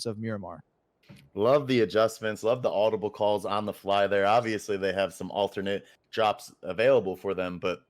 of Miramar. Love the adjustments, love the audible calls on the fly there. Obviously, they have some alternate drops available for them, but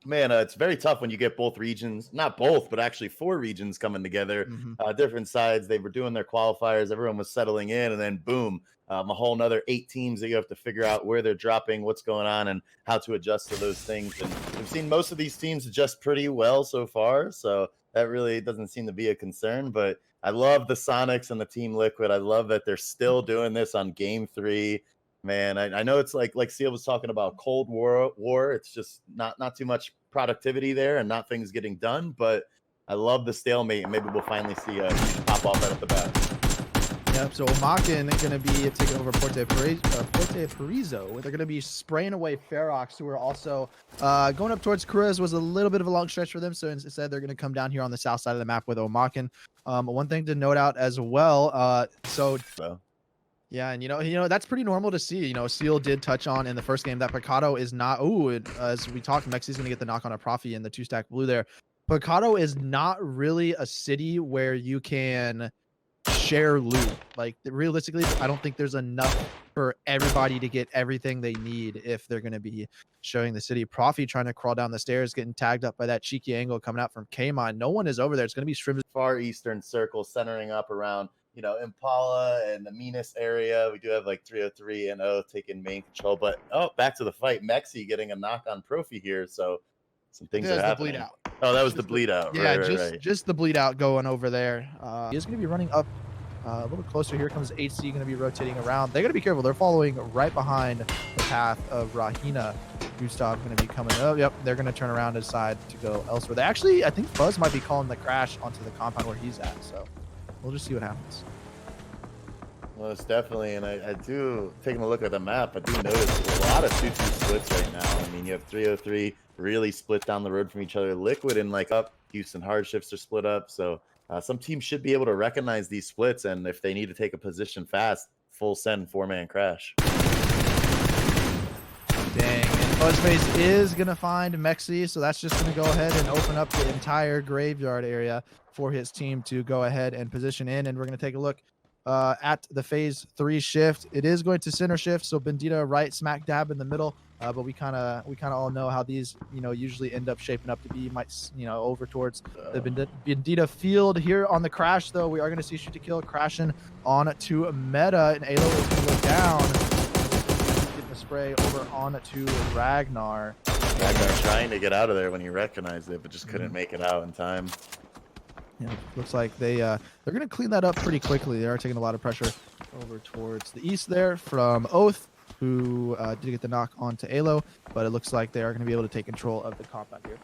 man, it's very tough when you get both regions, not both, but actually 4 regions coming together, different sides. They were doing their qualifiers, everyone was settling in, and then boom, a whole nother 8 teams that you have to figure out where they're dropping, what's going on, and how to adjust to those things. And we've seen most of these teams adjust pretty well so far, so that really doesn't seem to be a concern. But I love the Sonics and the Team Liquid. I love that they're still doing this on Game 3. Man, I know it's like Seal was talking about Cold War. It's just not too much productivity there and not things getting done. But I love the stalemate, and maybe we'll finally see a pop off right at the bat. Yep. So Omaken going to be taking over Porte Paraiso. They're going to be spraying away Ferox, who are also going up towards Cruz. Was a little bit of a long stretch for them. So instead, they're going to come down here on the south side of the map with Omaken. One thing to note out as well. Yeah, and you know that's pretty normal to see. You know, Seal did touch on in the first game that Picado is not. As we talked, Mexi's gonna get the knock on a Profi in the 2-stack blue there. Picado is not really a city where you can share loot. Like realistically, I don't think there's enough for everybody to get everything they need if they're gonna be showing the city. Profi trying to crawl down the stairs, getting tagged up by that cheeky angle coming out from Kmon. No one is over there. It's gonna be Shrim's far eastern circle, centering up around, you know, Impala and the Minas area. We do have like 303 and O taking main control, but back to the fight. Mexi getting a knock on Profi here, so some things are happening. The bleed out. Oh, that was the bleed out. Yeah, right. just the bleed out going over there. He is going to be running up a little closer. Here comes HC going to be rotating around. They got to be careful. They're following right behind the path of Rahina. Gustav going to be coming up. Yep, they're going to turn around and decide to go elsewhere. They actually, I think Fuzz might be calling the crash onto the compound where he's at, so we'll just see what happens. Well, it's definitely, and I do, taking a look at the map, I do notice a lot of 2-2 splits right now. I mean, you have 303 really split down the road from each other. Liquid and like up, Houston Hardships are split up. So some teams should be able to recognize these splits, and if they need to take a position fast, full send 4-man crash. Dang, and Fuzzface is going to find Mexi, so that's just going to go ahead and open up the entire graveyard area for his team to go ahead and position in, and we're going to take a look at the phase 3 shift. It is going to center shift, so Bandita right smack dab in the middle, but we kind of all know how these usually end up shaping up to be. Over towards the Bandita field. Here on the crash though, we are going to see shoot to kill crashing on to Meta, and Alo is going to go down, getting the spray over on to Ragnar trying to get out of there when he recognized it, but just couldn't make it out in time. Yeah, looks like they're going to clean that up pretty quickly. They are taking a lot of pressure over towards the east there from Oath, who did get the knock onto Alo, but it looks like they are going to be able to take control of the compound here.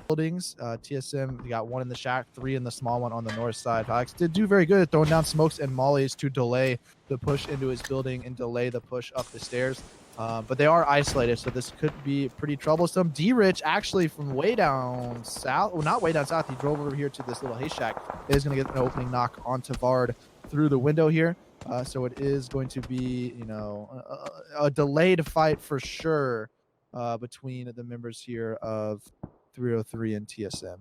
Buildings, TSM, they got 1 in the shack, 3 in the small one on the north side. Alex did do very good at throwing down smokes and mollies to delay the push into his building and delay the push up the stairs. But they are isolated, so this could be pretty troublesome. D-Rich, actually from way down south, well, not way down south, he drove over here to this little haystack, is going to get an opening knock onto Vard through the window here. So it is going to be, a delayed fight for sure between the members here of 303 and TSM.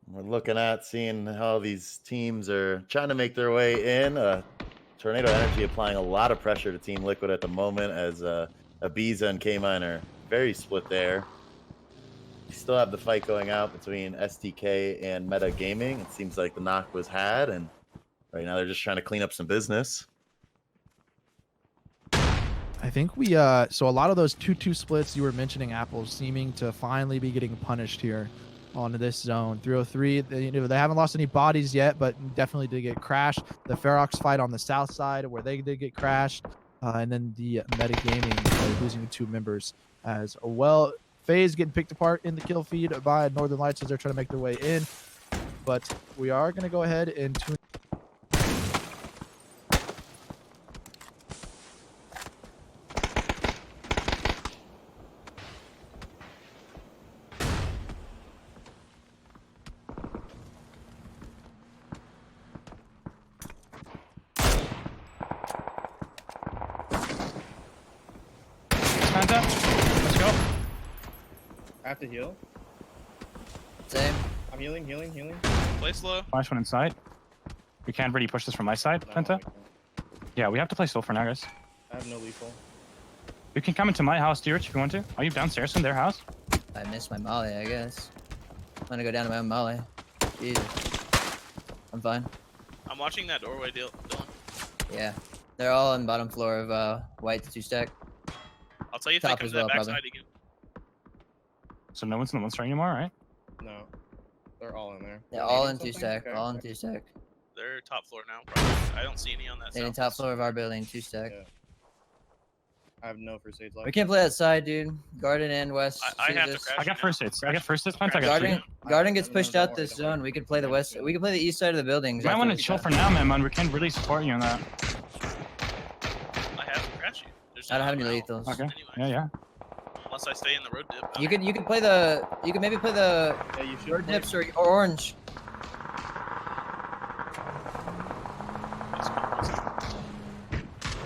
We're looking at seeing how these teams are trying to make their way in. Tornado Energy applying a lot of pressure to Team Liquid at the moment, as Ibiza and K-Mine are very split there. You still have the fight going out between STK and Meta Gaming. It seems like the knock was had, and right now they're just trying to clean up some business. I think so a lot of those 2-2 splits you were mentioning, Apple, seeming to finally be getting punished here on this zone. 303, they haven't lost any bodies yet, but definitely did get crashed. The Ferox fight on the south side, where they did get crashed, and then the Meta Gaming losing 2 members as well. FaZe getting picked apart in the kill feed by Northern Lights as they're trying to make their way in, but we are going to go ahead and tune. Let's go. I have to heal. Same. I'm healing. Play slow. Flash one inside. We can't really push this from my side, No, Penta. we can't. Yeah, we have to play slow for now, guys. I have no lethal. You can come into my house, Deerich, if you want to. Are you downstairs in their house? I missed my molly, I guess. I'm gonna go down to my own molly. Jesus. I'm fine. I'm watching that doorway, Dylan. Yeah. They're all on bottom floor of white's 2-stack. I'll tell you if Top they come as to that well, backside probably. again. So no one's in the one strike anymore, right? No. They're all in there. They're all in Something? 2-stack. Okay, All in okay. 2-stack. They're top floor now. Probably. I don't see any on that They're in south. top floor of our building, 2-stack. Yeah. I have no first aids left. We can't play outside, dude. Garden and West. I see have to this. crash. I got first hits. I got first hits, Penta. I got Garden, two. Garden gets No, pushed don't out worry, this don't worry. zone. We can play the Yeah, west. yeah. We can play the east side of the buildings. You might after want to we chill got- for now, man. We can't really support you on that. I have to crash you. There's I don't have any no out. lethals. Okay. Anyway, Yeah, yeah. unless I stay in the road dip. You can play the. You can maybe play the Yeah, you should. bird play- dips or orange. That's cool.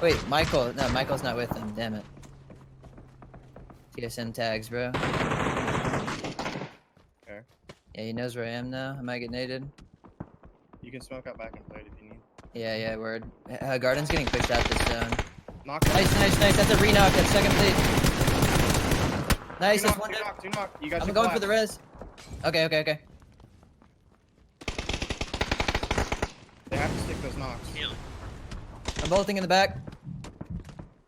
Wait, Michael. No, Michael's not with them. Damn it. TSM tags, bro. Okay. Yeah, he knows where I am now. I might get naded. You can smoke out back and play it if you need. Yeah, yeah, word. Garden's getting pushed out this zone. Knock one. Nice, nice, nice. That's a re-knock. That's second bleed. Nice, that's one down. Two knock. You got I'm your going for flash. the res. Okay, okay, okay. They have to stick those knocks. Healing. I'm bolting in the back.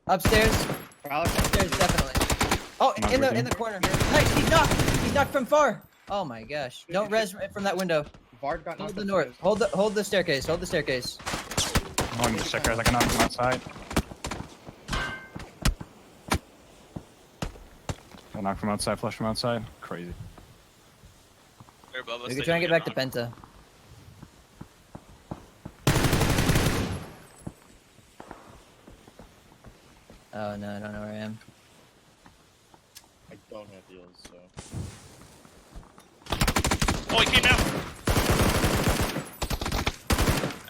Upstairs. Alex, Upstairs, definitely. Oh, Not in working. the corner. Nice, he's knocked. He's knocked from far. Oh my gosh. Don't res from that window. Bard got Hold knocked the upstairs. north. Hold the staircase. Hold the staircase. I'm holding the checkers. I can knock them outside. I'll knock from outside, flush from outside. Crazy. They're above us. We they can try and get don't back to knocked. Penta. Oh no, I don't know where I am. I don't have heals, so. Oh, he came down.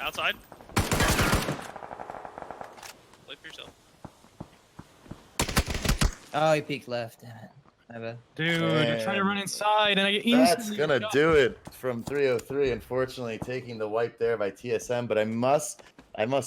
Outside. Play for yourself. Oh, he peeked left. Damn it. My bad. Dude, I'm trying to run inside and I get That's instantly gonna shot. do it from 303. Unfortunately, taking the wipe there by TSM. But I must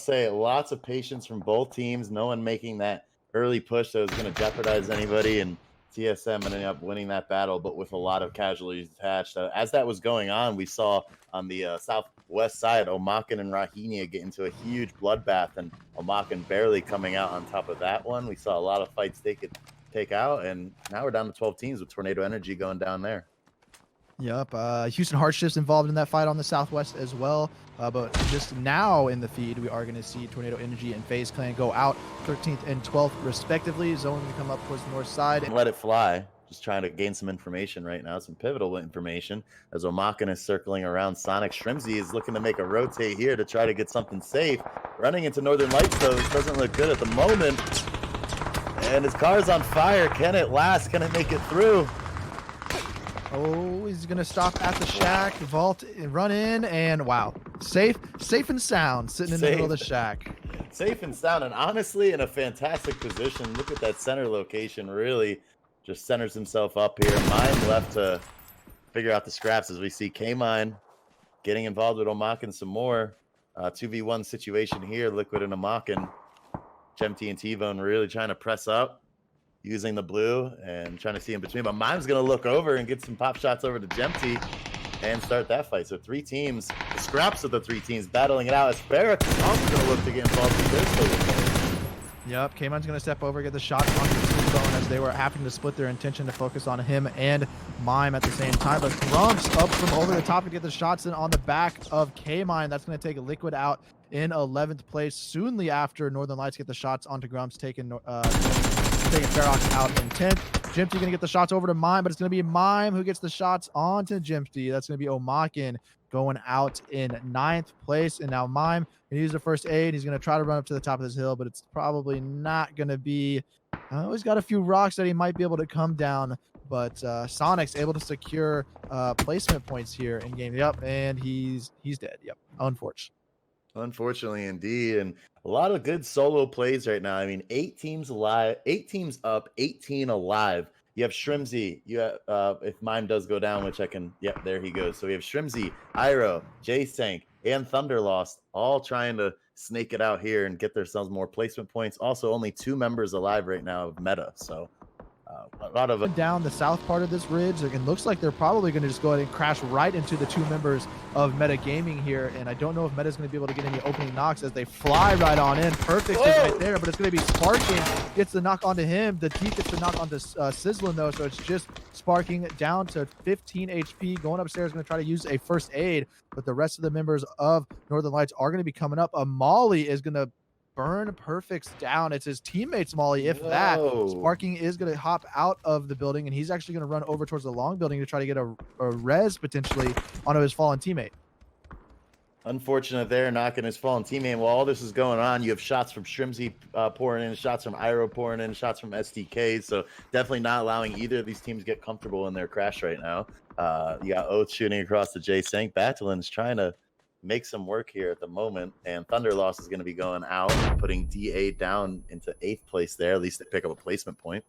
say, lots of patience from both teams. No one making that early push that was gonna jeopardize anybody, and TSM ending up winning that battle, but with a lot of casualties attached. As that was going on, we saw on the southwest side, Omakin and Rahinia get into a huge bloodbath, and Omakin barely coming out on top of that one. We saw a lot of fights they could take out, and now we're down to 12 teams with Tornado Energy going down there. Yep. Houston Hardships involved in that fight on the southwest as well. But just now in the feed, we are going to see Tornado Energy and FaZe Clan go out 13th and 12th respectively. Zone going to come up towards the north side. And let it fly. Just trying to gain some information right now, some pivotal information. As Omakin is circling around Sonic, Shrimsy is looking to make a rotate here to try to get something safe. Running into Northern Lights, though, it doesn't look good at the moment. And his car's on fire. Can it last? Can it make it through? Oh, he's going to stop at the shack, vault, run in, and wow. Safe and sound, sitting in the middle of the shack. Safe and sound, and honestly in a fantastic position. Look at that center location. Really just centers himself up here. Mine left to figure out the scraps as we see K-Mine getting involved with Omakin some more. 2v1 situation here. Liquid and Omakin. Gemty and T-Bone really trying to press up, using the blue and trying to see in between. But Mime's going to look over and get some pop shots over to Gemty and start that fight. So three teams, the scraps of the three teams battling it out. As Barrett is also going to look to get involved with this. Yep, K-Mine's going to step over, get the shot on the T-Bone as they were having to split their intention to focus on him and Mime at the same time. But Grumps up from over the top to get the shots in on the back of K-Mine. That's going to take Liquid out in 11th place. Soonly after, Northern Lights get the shots onto Grumps, taking Ferox out in 10th. Jimpty going to get the shots over to Mime, but it's going to be Mime who gets the shots onto Jimpty. That's going to be Omakin going out in 9th place. And now Mime can use the first aid. He's going to try to run up to the top of this hill, but it's probably not going to be. He's got a few rocks that he might be able to come down, but Sonic's able to secure placement points here in game. Yep, and he's dead. Yep, unfortunately. Unfortunately, indeed. And a lot of good solo plays right now. I mean, 8 teams alive, 8 teams up, 18 alive You have Shrimsy. You have, if mine does go down, which I can. Yep, there he goes. So we have Shrimsy, Iro, J-Sank, and Thunderlost all trying to snake it out here and get themselves more placement points. Also, only 2 members alive right now of meta. So a lot of down the south part of this ridge. It looks like they're probably going to just go ahead and crash right into the 2 members of Meta Gaming here. And I don't know if Meta's going to be able to get any opening knocks as they fly right on in. Perfect is right there, but it's going to be Sparking gets the knock onto him. The Deep gets the knock onto Sizzlin though, so it's just Sparking down to 15 HP. Going upstairs, going to try to use a first aid, but the rest of the members of Northern Lights are going to be coming up. A Molly is going to burn Perfect's down. It's his teammate's Molly, if that. Sparking is going to hop out of the building, and he's actually going to run over towards the long building to try to get a res potentially onto his fallen teammate. Unfortunate there, knocking his fallen teammate. While all this is going on, you have shots from Shrimsy pouring in, shots from Iro pouring in, shots from STK. So definitely not allowing either of these teams to get comfortable in their crash right now. You got Oath shooting across the J-Sank. Batalin's trying to make some work here at the moment, and Thunderlost is going to be going out, putting DA down into 8th place there. At least they pick up a placement point.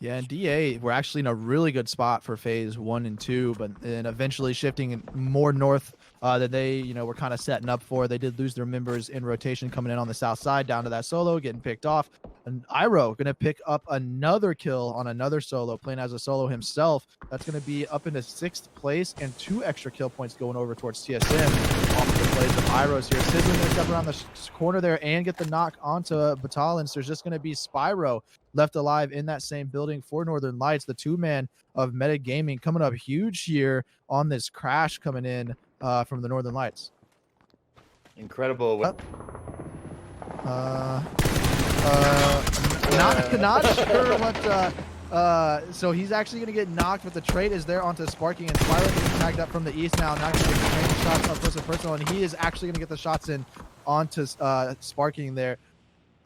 Yeah, and DA, we're actually in a really good spot for phase 1 and 2, but then eventually shifting more north than they, were kind of setting up for. They did lose their members in rotation coming in on the south side down to that solo, getting picked off. And Iro going to pick up another kill on another solo, playing as a solo himself. That's going to be up into 6th place and 2 extra kill points going over towards TSM. Off the plays of Iro's here. Sizzling going to step around the corner there and get the knock onto Batalon. So there's just going to be Spyro left alive in that same building for Northern Lights. The 2-man of Meta Gaming coming up huge here on this crash coming in from the Northern Lights. Incredible. Not sure what so he's actually going to get knocked, but the trade is there onto Sparking, and Spyro getting tagged up from the east now. Not going to get the shots up close and personal, and he is actually going to get the shots in onto Sparking there.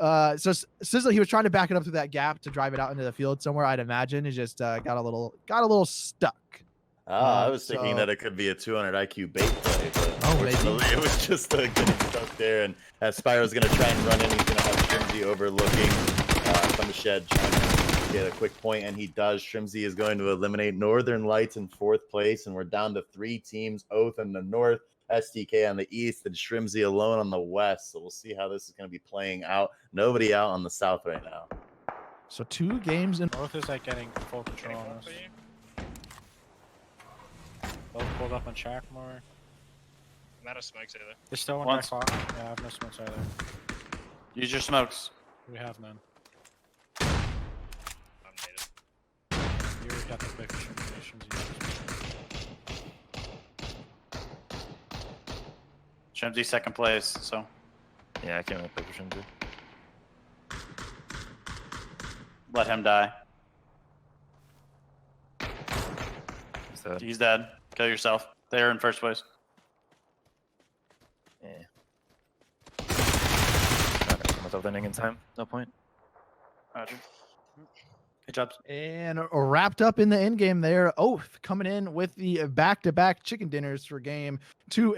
So Sizzle, he was trying to back it up through that gap to drive it out into the field somewhere. I'd imagine he just got a little stuck. I was thinking that it could be a 200 IQ bait play, but maybe it was just getting stuck there. And as Spyro's going to try and run in, he's going to have Shrimsy overlooking from the shed, trying to get a quick point, and he does. Shrimsy is going to eliminate Northern Lights in 4th place, and we're down to 3 teams: Oath in the north, STK on the east, and Shrimsy alone on the west. So we'll see how this is going to be playing out. Nobody out on the south right now. So 2 games in. Both is getting full control on us. Both pulled up on Shack more. I'm out of smokes either. There's still one Once. back clock. Yeah, I have no smokes either. Use your smokes. We have none. I'm native. You got the big shrimp. Shrimsy 2nd place, so Yeah, I can't really play for Shinju. let him die. Is that? He's dead. Kill yourself. They're in 1st place. Yeah. Not gonna kill myself ending in time. No point. Roger. Good job. And wrapped up in the end game there. Oath coming in with the back-to-back chicken dinners for game 2.